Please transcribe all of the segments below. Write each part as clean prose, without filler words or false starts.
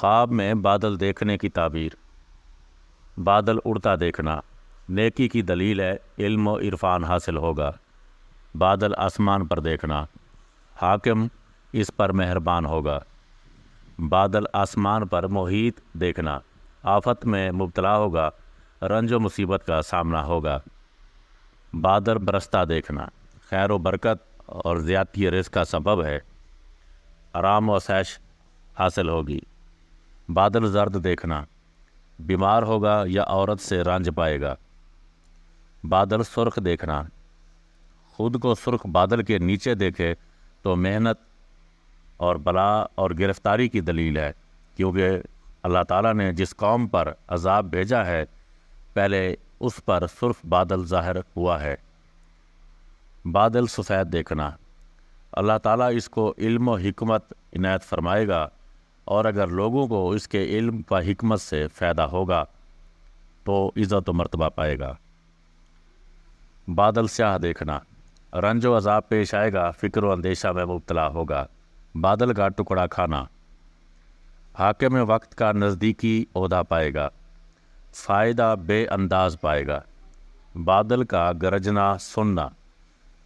خواب میں بادل دیکھنے کی تعبیر۔ بادل اڑتا دیکھنا نیکی کی دلیل ہے، علم و عرفان حاصل ہوگا۔ بادل آسمان پر دیکھنا حاکم اس پر مہربان ہوگا۔ بادل آسمان پر محیط دیکھنا آفت میں مبتلا ہوگا، رنج و مصیبت کا سامنا ہوگا۔ بادل برستا دیکھنا خیر و برکت اور زیادتی رزق کا سبب ہے، آرام و عیش حاصل ہوگی۔ بادل زرد دیکھنا بیمار ہوگا یا عورت سے رنج پائے گا۔ بادل سرخ دیکھنا خود کو سرخ بادل کے نیچے دیکھے تو محنت اور بلا اور گرفتاری کی دلیل ہے، کیونکہ اللہ تعالیٰ نے جس قوم پر عذاب بھیجا ہے پہلے اس پر سرخ بادل ظاہر ہوا ہے۔ بادل سفید دیکھنا اللہ تعالیٰ اس کو علم و حکمت عنایت فرمائے گا، اور اگر لوگوں کو اس کے علم و حکمت سے فائدہ ہوگا تو عزت و مرتبہ پائے گا۔ بادل سیاہ دیکھنا رنج و عذاب پیش آئے گا، فکر و اندیشہ میں مبتلا ہوگا۔ بادل کا ٹکڑا کھانا حاکم وقت کا نزدیکی عہدہ پائے گا، فائدہ بے انداز پائے گا۔ بادل کا گرجنا سننا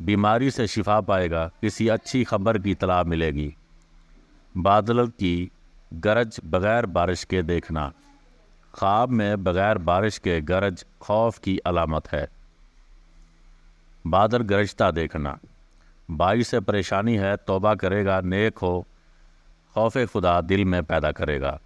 بیماری سے شفا پائے گا، کسی اچھی خبر کی اطلاع ملے گی۔ بادل کی گرج بغیر بارش کے دیکھنا خواب میں بغیر بارش کے گرج خوف کی علامت ہے۔ بادل گرجتا دیکھنا باعث پریشانی ہے، توبہ کرے گا نیک ہو، خوف خدا دل میں پیدا کرے گا۔